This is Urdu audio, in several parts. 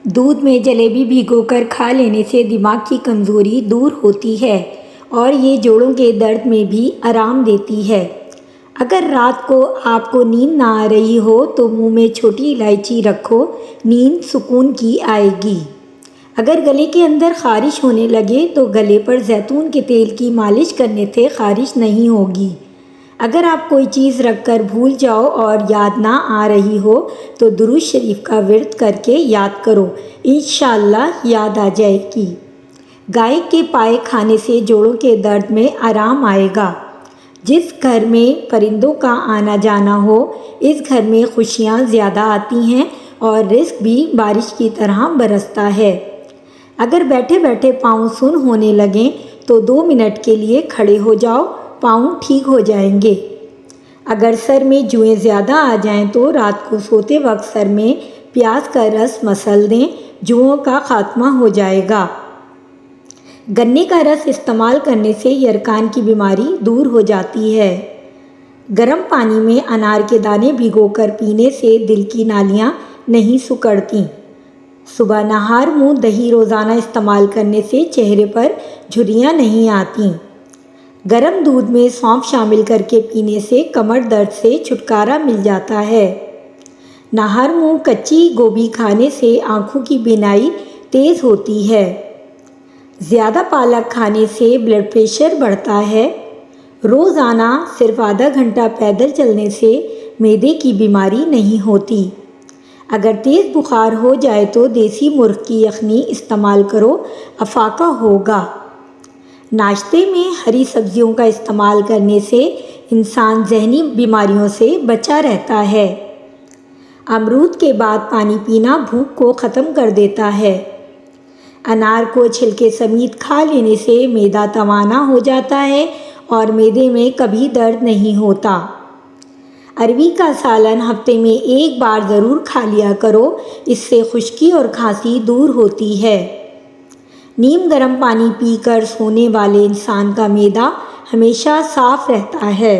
دودھ میں جلیبی بھگو کر کھا لینے سے دماغ کی کمزوری دور ہوتی ہے اور یہ جوڑوں کے درد میں بھی آرام دیتی ہے۔ اگر رات کو آپ کو نیند نہ آ رہی ہو تو منہ میں چھوٹی الائچی رکھو، نیند سکون کی آئے گی۔ اگر گلے کے اندر خارش ہونے لگے تو گلے پر زیتون کے تیل کی مالش کرنے سے خارش نہیں ہوگی۔ اگر آپ کوئی چیز رکھ کر بھول جاؤ اور یاد نہ آ رہی ہو تو درود شریف کا ورد کر کے یاد کرو، انشاءاللہ یاد آ جائے گی۔ گائے کے پائے کھانے سے جوڑوں کے درد میں آرام آئے گا۔ جس گھر میں پرندوں کا آنا جانا ہو، اس گھر میں خوشیاں زیادہ آتی ہیں اور رزق بھی بارش کی طرح برستا ہے۔ اگر بیٹھے بیٹھے پاؤں سن ہونے لگیں تو 2 منٹ کے لیے کھڑے ہو جاؤ، پاؤں ٹھیک ہو جائیں گے۔ اگر سر میں جوئیں زیادہ آ جائیں تو رات کو سوتے وقت سر میں پیاز کا رس مسل دیں، جوؤں کا خاتمہ ہو جائے گا۔ گنے کا رس استعمال کرنے سے یرکان کی بیماری دور ہو جاتی ہے۔ گرم پانی میں انار کے دانے بھگو کر پینے سے دل کی نالیاں نہیں سکڑتی۔ صبح نہار منہ دہی روزانہ استعمال کرنے سے چہرے پر جھریاں نہیں آتیں۔ گرم دودھ میں سونف شامل کر کے پینے سے کمر درد سے چھٹکارا مل جاتا ہے۔ نہار منہ کچی گوبھی کھانے سے آنکھوں کی بینائی تیز ہوتی ہے۔ زیادہ پالک کھانے سے بلڈ پریشر بڑھتا ہے۔ روزانہ صرف آدھا گھنٹہ پیدل چلنے سے معدے کی بیماری نہیں ہوتی۔ اگر تیز بخار ہو جائے تو دیسی مرغ کی یخنی استعمال کرو، افاقہ ہوگا۔ ناشتے میں ہری سبزیوں کا استعمال کرنے سے انسان ذہنی بیماریوں سے بچا رہتا ہے۔ امرود کے بعد پانی پینا بھوک کو ختم کر دیتا ہے۔ انار کو چھلکے سمیت کھا لینے سے معدہ توانا ہو جاتا ہے اور معدے میں کبھی درد نہیں ہوتا۔ اروی کا سالن ہفتے میں 1 بار ضرور کھا لیا کرو، اس سے خشکی اور کھانسی دور ہوتی ہے۔ نیم گرم پانی پی کر سونے والے انسان کا معدہ ہمیشہ صاف رہتا ہے۔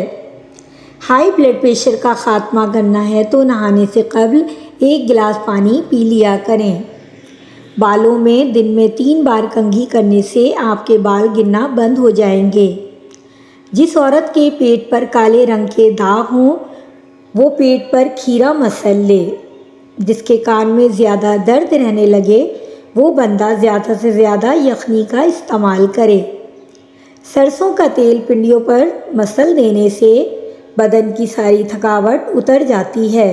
ہائی بلڈ پریشر کا خاتمہ کرنا ہے تو نہانے سے قبل 1 گلاس پانی پی لیا کریں۔ بالوں میں دن میں 3 بار کنگھی کرنے سے آپ کے بال گرنا بند ہو جائیں گے۔ جس عورت کے پیٹ پر کالے رنگ کے داغ ہوں وہ پیٹ پر کھیرا مسل لے۔ جس کے کان میں زیادہ درد رہنے لگے وہ بندہ زیادہ سے زیادہ یخنی کا استعمال کرے۔ سرسوں کا تیل پنڈیوں پر مسل دینے سے بدن کی ساری تھکاوٹ اتر جاتی ہے۔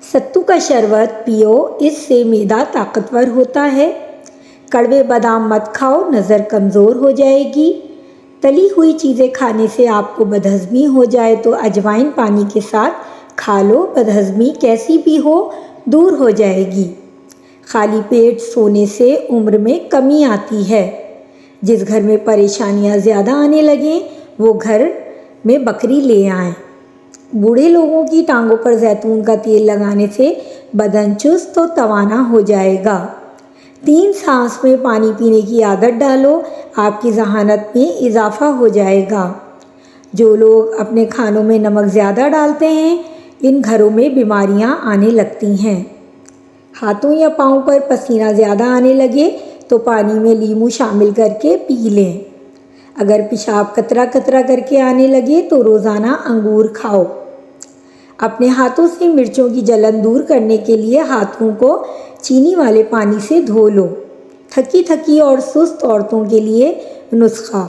ستو کا شربت پیو، اس سے معدہ طاقتور ہوتا ہے۔ کڑوے بادام مت کھاؤ، نظر کمزور ہو جائے گی۔ تلی ہوئی چیزیں کھانے سے آپ کو بدہضمی ہو جائے تو اجوائن پانی کے ساتھ کھا لو، بدہضمی کیسی بھی ہو دور ہو جائے گی۔ خالی پیٹ سونے سے عمر میں کمی آتی ہے۔ جس گھر میں پریشانیاں زیادہ آنے لگیں وہ گھر میں بکری لے آئیں۔ بوڑھے لوگوں کی ٹانگوں پر زیتون کا تیل لگانے سے بدن چست و توانا ہو جائے گا۔ 3 سانس میں پانی پینے کی عادت ڈالو، آپ کی ذہانت میں اضافہ ہو جائے گا۔ جو لوگ اپنے کھانوں میں نمک زیادہ ڈالتے ہیں ان گھروں میں بیماریاں آنے لگتی ہیں۔ ہاتھوں یا پاؤں پر پسینہ زیادہ آنے لگے تو پانی میں لیموں شامل کر کے پی لیں۔ اگر پیشاب قطرہ قطرہ کر کے آنے لگے تو روزانہ انگور کھاؤ۔ اپنے ہاتھوں سے مرچوں کی جلن دور کرنے کے لیے ہاتھوں کو چینی والے پانی سے دھو لو۔ تھکی تھکی اور سست عورتوں کے لیے نسخہ۔